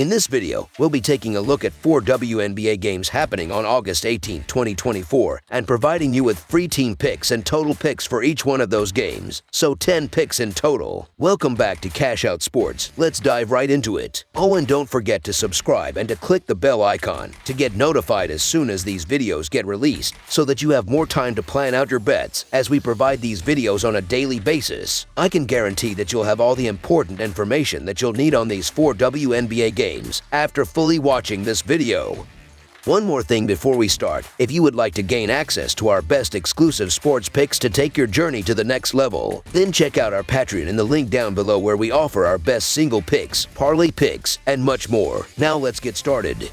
In this video, we'll be taking a look at 4 WNBA games happening on August 18, 2024, and providing you with free team picks and total picks for each one of those games, so 10 picks in total. Welcome back to Cash Out Sports. Let's dive right into it. Oh, and don't forget to subscribe and to click the bell icon to get notified as soon as these videos get released, so that you have more time to plan out your bets as we provide these videos on a daily basis. I can guarantee that you'll have all the important information that you'll need on these 4 WNBA games after fully watching this video. One more thing before we start, if you would like to gain access to our best exclusive sports picks to take your journey to the next level, then check out our Patreon in the link down below where we offer our best single picks, parlay picks, and much more. Now let's get started.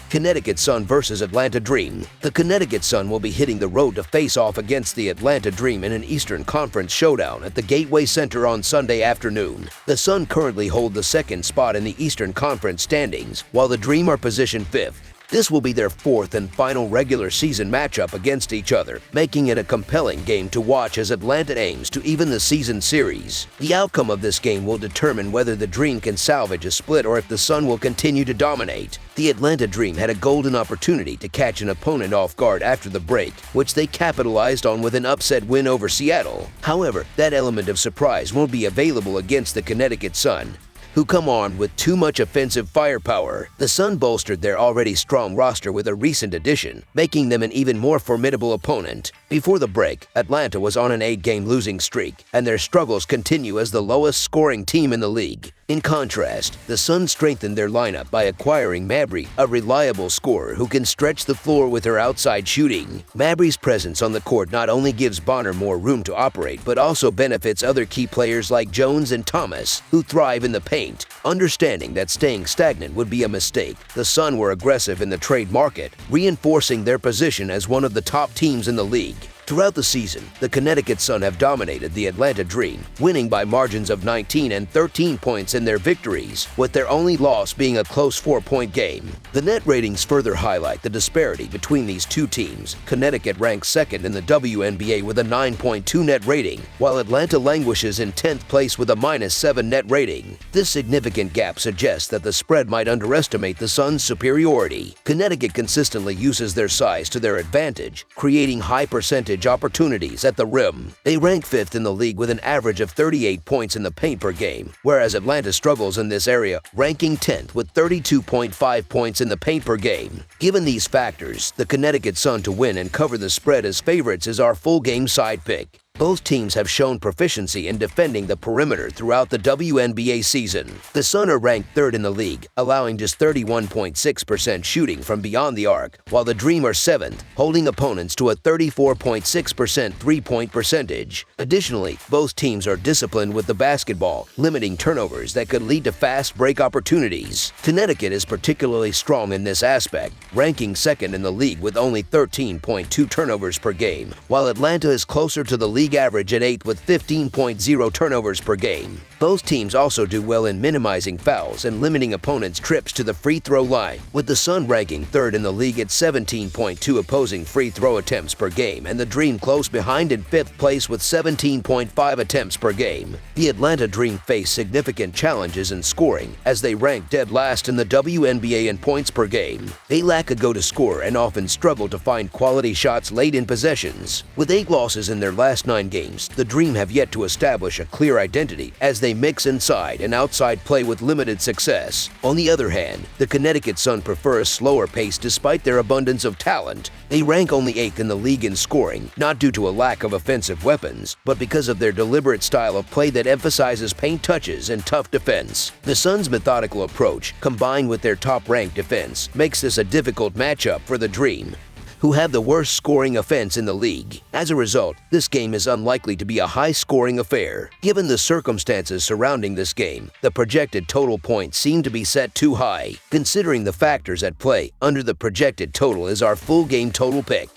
Connecticut Sun versus Atlanta Dream. The Connecticut Sun will be hitting the road to face off against the Atlanta Dream in an Eastern Conference showdown at the Gateway Center on Sunday afternoon. The Sun currently hold the second spot in the Eastern Conference standings, while the Dream are positioned 5th. This will be their 4th and final regular season matchup against each other, making it a compelling game to watch as Atlanta aims to even the season series. The outcome of this game will determine whether the Dream can salvage a split or if the Sun will continue to dominate. The Atlanta Dream had a golden opportunity to catch an opponent off guard after the break, which they capitalized on with an upset win over Seattle. However, that element of surprise won't be available against the Connecticut Sun, who come armed with too much offensive firepower. The Sun bolstered their already strong roster with a recent addition, making them an even more formidable opponent. Before the break, Atlanta was on an 8-game losing streak, and their struggles continue as the lowest scoring team in the league. In contrast, the Sun strengthened their lineup by acquiring Mercury, a reliable scorer who can stretch the floor with her outside shooting. Mercury's presence on the court not only gives Bonner more room to operate, but also benefits other key players like Jones and Thomas, who thrive in the paint. Understanding that staying stagnant would be a mistake, the Sun were aggressive in the trade market, reinforcing their position as one of the top teams in the league. Throughout the season, the Connecticut Sun have dominated the Atlanta Dream, winning by margins of 19 and 13 points in their victories, with their only loss being a close 4-point game. The net ratings further highlight the disparity between these two teams. Connecticut ranks 2nd in the WNBA with a 9.2 net rating, while Atlanta languishes in 10th place with a -7 net rating. This significant gap suggests that the spread might underestimate the Sun's superiority. Connecticut consistently uses their size to their advantage, creating high percentage opportunities at the rim. They rank 5th in the league with an average of 38 points in the paint per game, whereas Atlanta struggles in this area, ranking 10th with 32.5 points in the paint per game. Given these factors, the Connecticut Sun to win and cover the spread as favorites is our full game side pick. Both teams have shown proficiency in defending the perimeter throughout the WNBA season. The Sun are ranked 3rd in the league, allowing just 31.6% shooting from beyond the arc, while the Dream are 7th, holding opponents to a 34.6% three-point percentage. Additionally, both teams are disciplined with the basketball, limiting turnovers that could lead to fast break opportunities. Connecticut is particularly strong in this aspect, ranking 2nd in the league with only 13.2 turnovers per game, while Atlanta is closer to the league average at 8th with 15.0 turnovers per game. Both teams also do well in minimizing fouls and limiting opponents' trips to the free throw line, with the Sun ranking 3rd in the league at 17.2 opposing free throw attempts per game, and the Dream close behind in 5th place with 17.5 attempts per game. The Atlanta Dream face significant challenges in scoring, as they rank dead last in the WNBA in points per game. They lack a go-to scorer and often struggle to find quality shots late in possessions. With 8 losses in their last 9 games, the Dream have yet to establish a clear identity as they mix inside and outside play with limited success. On the other hand, the Connecticut Sun prefer a slower pace despite their abundance of talent. They rank only 8th in the league in scoring, not due to a lack of offensive weapons, but because of their deliberate style of play that emphasizes paint touches and tough defense. The Sun's methodical approach, combined with their top-ranked defense, makes this a difficult matchup for the Dream, who have the worst scoring offense in the league. As a result, this game is unlikely to be a high-scoring affair. Given the circumstances surrounding this game, the projected total points seem to be set too high. Considering the factors at play, under the projected total is our full game total pick.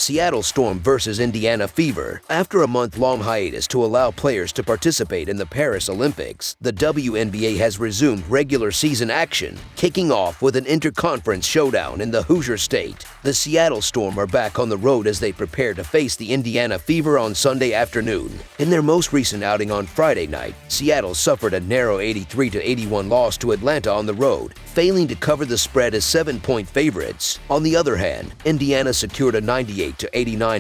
Seattle Storm versus Indiana Fever. After a month-long hiatus to allow players to participate in the Paris Olympics, the WNBA has resumed regular season action, kicking off with an interconference showdown in the Hoosier State. The Seattle Storm are back on the road as they prepare to face the Indiana Fever on Sunday afternoon. In their most recent outing on Friday night, Seattle suffered a narrow 83-81 loss to Atlanta on the road, failing to cover the spread as 7-point favorites. On the other hand, Indiana secured a 98-89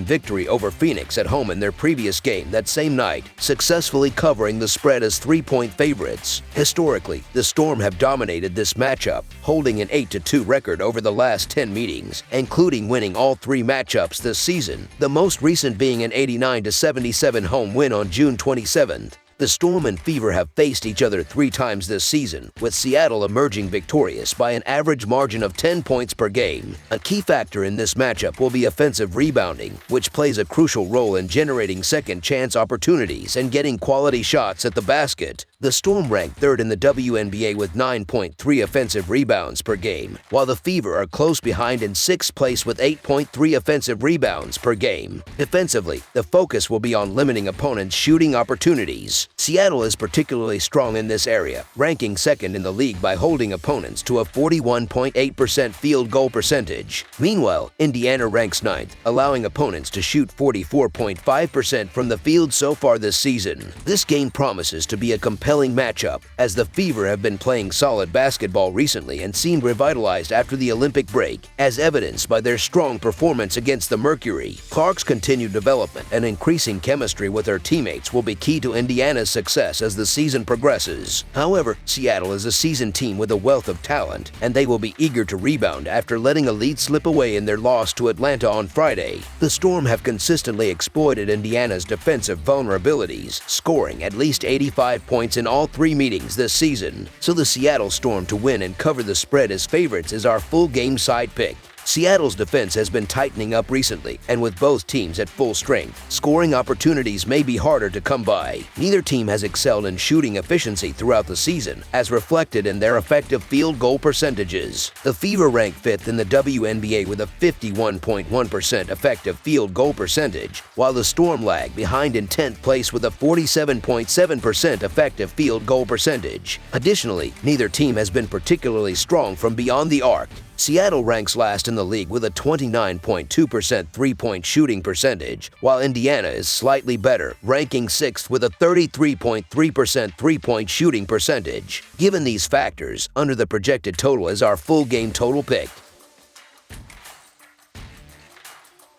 victory over Phoenix at home in their previous game that same night, successfully covering the spread as 3-point favorites. Historically, the Storm have dominated this matchup, holding an 8-2 record over the last 10 meetings, including winning all 3 matchups this season, the most recent being an 89-77 home win on June 27th. The Storm and Fever have faced each other 3 times this season, with Seattle emerging victorious by an average margin of 10 points per game. A key factor in this matchup will be offensive rebounding, which plays a crucial role in generating second-chance opportunities and getting quality shots at the basket. The Storm rank 3rd in the WNBA with 9.3 offensive rebounds per game, while the Fever are close behind in 6th place with 8.3 offensive rebounds per game. Defensively, the focus will be on limiting opponents' shooting opportunities. Seattle is particularly strong in this area, ranking 2nd in the league by holding opponents to a 41.8% field goal percentage. Meanwhile, Indiana ranks 9th, allowing opponents to shoot 44.5% from the field so far this season. This game promises to be a compelling matchup, as the Fever have been playing solid basketball recently and seemed revitalized after the Olympic break, as evidenced by their strong performance against the Mercury. Clark's continued development and increasing chemistry with her teammates will be key to Indiana's success as the season progresses. However, Seattle is a seasoned team with a wealth of talent, and they will be eager to rebound after letting a lead slip away in their loss to Atlanta on Friday. The Storm have consistently exploited Indiana's defensive vulnerabilities, scoring at least 85 points in all 3 meetings this season. So the Seattle Storm to win and cover the spread as favorites is our full game side pick. Seattle's defense has been tightening up recently, and with both teams at full strength, scoring opportunities may be harder to come by. Neither team has excelled in shooting efficiency throughout the season, as reflected in their effective field goal percentages. The Fever rank 5th in the WNBA with a 51.1% effective field goal percentage, while the Storm lag behind in 10th place with a 47.7% effective field goal percentage. Additionally, neither team has been particularly strong from beyond the arc. Seattle ranks last in the league with a 29.2% three-point shooting percentage, while Indiana is slightly better, ranking 6th with a 33.3% three-point shooting percentage. Given these factors, under the projected total is our full game total pick.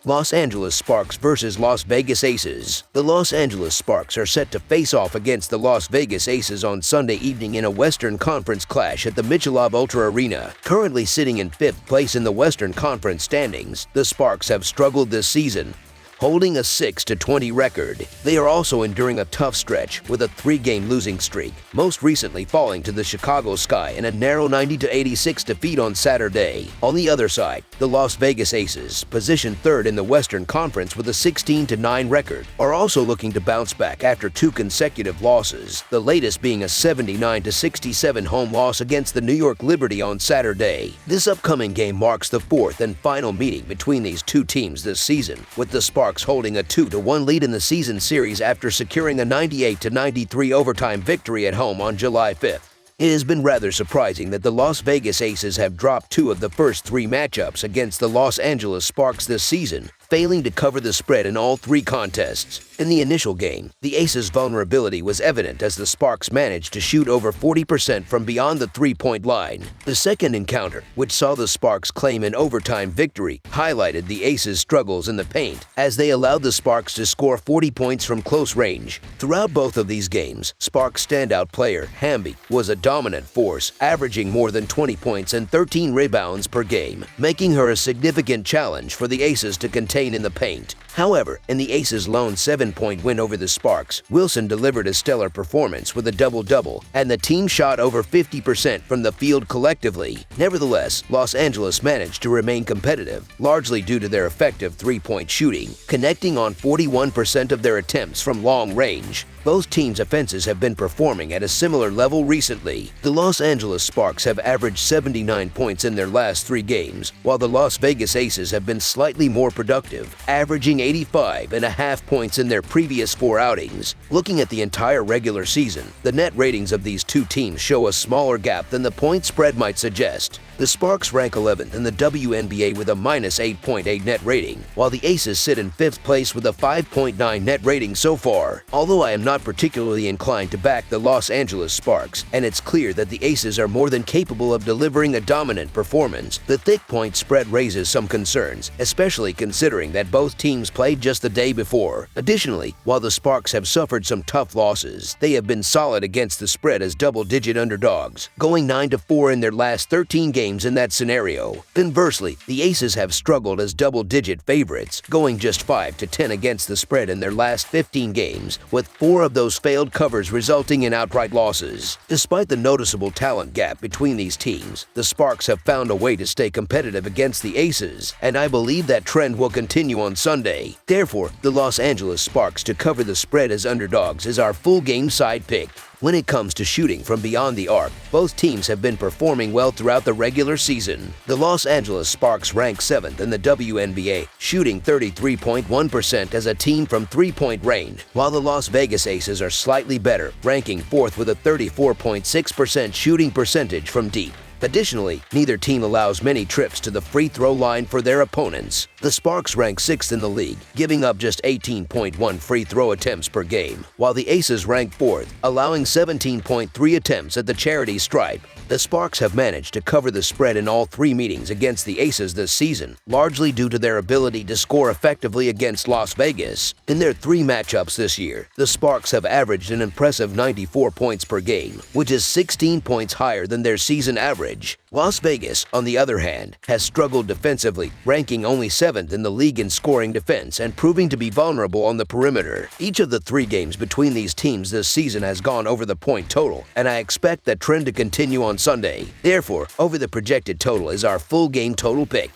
Los Angeles Sparks versus Las Vegas Aces. The Los Angeles Sparks are set to face off against the Las Vegas Aces on Sunday evening in a Western Conference clash at the Michelob Ultra Arena. Currently sitting in 5th place in the Western Conference standings, the Sparks have struggled this season, holding a 6-20 record. They are also enduring a tough stretch with a 3-game losing streak, most recently falling to the Chicago Sky in a narrow 90-86 defeat on Saturday. On the other side, the Las Vegas Aces, positioned 3rd in the Western Conference with a 16-9 record, are also looking to bounce back after 2 consecutive losses, the latest being a 79-67 home loss against the New York Liberty on Saturday. This upcoming game marks the 4th and final meeting between these 2 teams this season, with the Sparks holding a 2-1 lead in the season series after securing a 98-93 overtime victory at home on July 5th. It has been rather surprising that the Las Vegas Aces have dropped 2 of the first 3 matchups against the Los Angeles Sparks this season, failing to cover the spread in all 3 contests. In the initial game, the Aces' vulnerability was evident as the Sparks managed to shoot over 40% from beyond the 3-point line. The second encounter, which saw the Sparks claim an overtime victory, highlighted the Aces' struggles in the paint as they allowed the Sparks to score 40 points from close range. Throughout both of these games, Sparks standout player Hamby was a dominant force, averaging more than 20 points and 13 rebounds per game, making her a significant challenge for the Aces to contain in the paint. However, in the Aces' lone 7-point win over the Sparks, Wilson delivered a stellar performance with a double-double, and the team shot over 50% from the field collectively. Nevertheless, Los Angeles managed to remain competitive, largely due to their effective three-point shooting, connecting on 41% of their attempts from long range. Both teams' offenses have been performing at a similar level recently. The Los Angeles Sparks have averaged 79 points in their last 3 games, while the Las Vegas Aces have been slightly more productive, averaging 85.5 points in their previous 4 outings. Looking at the entire regular season, the net ratings of these two teams show a smaller gap than the point spread might suggest. The Sparks rank 11th in the WNBA with a -8.8 net rating, while the Aces sit in 5th place with a 5.9 net rating so far. Although I am not particularly inclined to back the Los Angeles Sparks, and it's clear that the Aces are more than capable of delivering a dominant performance, the thick point spread raises some concerns, especially considering that both teams played just the day before. Additionally, while the Sparks have suffered some tough losses, they have been solid against the spread as double-digit underdogs, going 9-4 in their last 13 games in that scenario. Conversely, the Aces have struggled as double-digit favorites, going just 5-10 against the spread in their last 15 games, with 4 of those failed covers resulting in outright losses. Despite the noticeable talent gap between these teams, the Sparks have found a way to stay competitive against the Aces, and I believe that trend will continue on Sunday. Therefore, the Los Angeles Sparks to cover the spread as underdogs is our full game side pick. When it comes to shooting from beyond the arc, both teams have been performing well throughout the regular season. The Los Angeles Sparks rank 7th in the WNBA, shooting 33.1% as a team from three-point range, while the Las Vegas Aces are slightly better, ranking 4th with a 34.6% shooting percentage from deep. Additionally, neither team allows many trips to the free throw line for their opponents. The Sparks rank 6th in the league, giving up just 18.1 free throw attempts per game, while the Aces rank 4th, allowing 17.3 attempts at the charity stripe. The Sparks have managed to cover the spread in all 3 meetings against the Aces this season, largely due to their ability to score effectively against Las Vegas. In their 3 matchups this year, the Sparks have averaged an impressive 94 points per game, which is 16 points higher than their season average. Las Vegas, on the other hand, has struggled defensively, ranking only 7th in the league in scoring defense and proving to be vulnerable on the perimeter. Each of the 3 games between these teams this season has gone over the point total, and I expect that trend to continue on Sunday. Therefore, over the projected total is our full game total pick.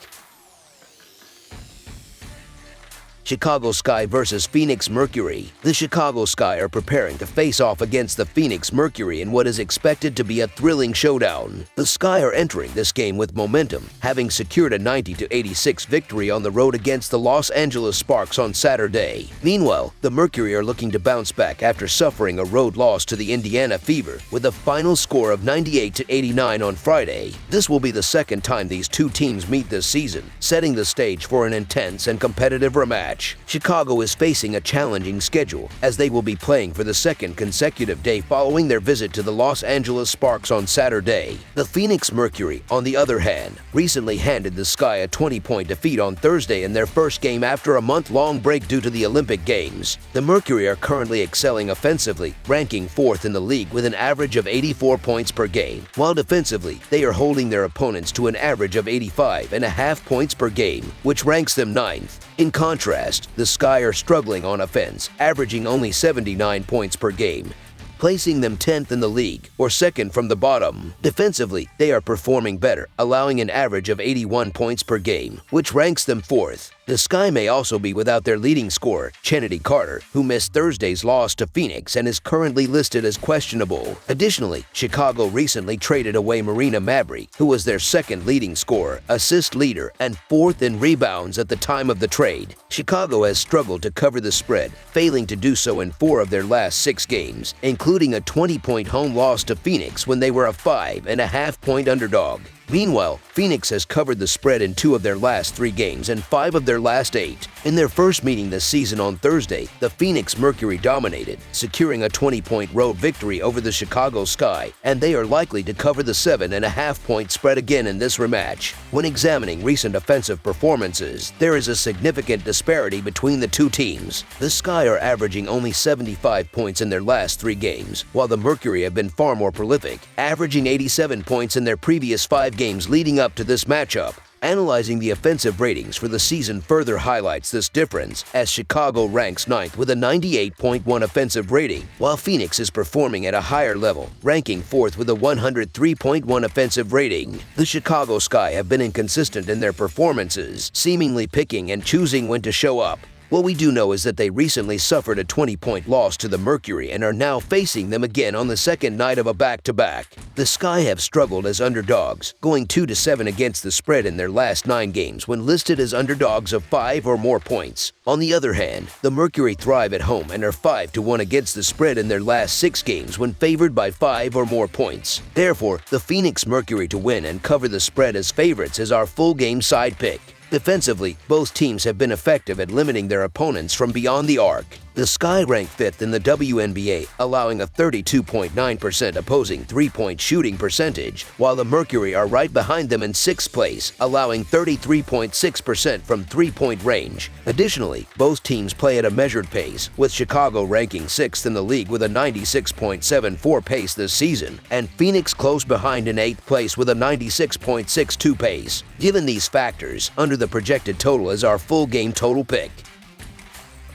Chicago Sky versus Phoenix Mercury. The Chicago Sky are preparing to face off against the Phoenix Mercury in what is expected to be a thrilling showdown. The Sky are entering this game with momentum, having secured a 90-86 victory on the road against the Los Angeles Sparks on Saturday. Meanwhile, the Mercury are looking to bounce back after suffering a road loss to the Indiana Fever with a final score of 98-89 on Friday. This will be the second time these two teams meet this season, setting the stage for an intense and competitive rematch. Chicago is facing a challenging schedule as they will be playing for the second consecutive day following their visit to the Los Angeles Sparks on Saturday. The Phoenix Mercury, on the other hand, recently handed the Sky a 20-point defeat on Thursday in their first game after a month-long break due to the Olympic Games. The Mercury are currently excelling offensively, ranking 4th in the league with an average of 84 points per game, while defensively, they are holding their opponents to an average of 85.5 points per game, which ranks them 9th. In contrast, the Sky are struggling on offense, averaging only 79 points per game, placing them 10th in the league, or 2nd from the bottom. Defensively, they are performing better, allowing an average of 81 points per game, which ranks them 4th. The Sky may also be without their leading scorer, Chennedy Carter, who missed Thursday's loss to Phoenix and is currently listed as questionable. Additionally, Chicago recently traded away Marina Mabrey, who was their 2nd leading scorer, assist leader, and 4th in rebounds at the time of the trade. Chicago has struggled to cover the spread, failing to do so in 4 of their last 6 games, including a 20-point home loss to Phoenix when they were a 5.5-point underdog. Meanwhile, Phoenix has covered the spread in 2 of their last 3 games and 5 of their last 8. In their first meeting this season on Thursday, the Phoenix Mercury dominated, securing a 20-point road victory over the Chicago Sky, and they are likely to cover the 7.5-point spread again in this rematch. When examining recent offensive performances, there is a significant disparity between the two teams. The Sky are averaging only 75 points in their last 3 games, while the Mercury have been far more prolific, averaging 87 points in their previous 5 games leading up to this matchup. Analyzing the offensive ratings for the season further highlights this difference, as Chicago ranks 9th with a 98.1 offensive rating, while Phoenix is performing at a higher level, ranking 4th with a 103.1 offensive rating. The Chicago Sky have been inconsistent in their performances, seemingly picking and choosing when to show up. What we do know is that they recently suffered a 20-point loss to the Mercury and are now facing them again on the second night of a back-to-back. The Sky have struggled as underdogs, going 2-7 against the spread in their last 9 games when listed as underdogs of 5 or more points. On the other hand, the Mercury thrive at home and are 5-1 against the spread in their last 6 games when favored by 5 or more points. Therefore, the Phoenix Mercury to win and cover the spread as favorites is our full-game side pick. Defensively, both teams have been effective at limiting their opponents from beyond the arc. The Sky rank 5th in the WNBA, allowing a 32.9% opposing three-point shooting percentage, while the Mercury are right behind them in 6th place, allowing 33.6% from three-point range. Additionally, both teams play at a measured pace, with Chicago ranking 6th in the league with a 96.74 pace this season, and Phoenix close behind in 8th place with a 96.62 pace. Given these factors, under the projected total is our full game total pick.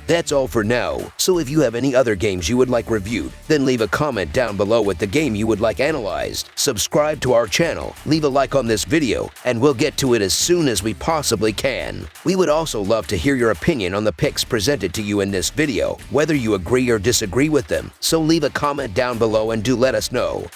That's all for now, so if you have any other games you would like reviewed, then leave a comment down below with the game you would like analyzed. Subscribe to our channel, leave a like on this video, and we'll get to it as soon as we possibly can. We would also love to hear your opinion on the picks presented to you in this video, whether you agree or disagree with them, so leave a comment down below and do let us know.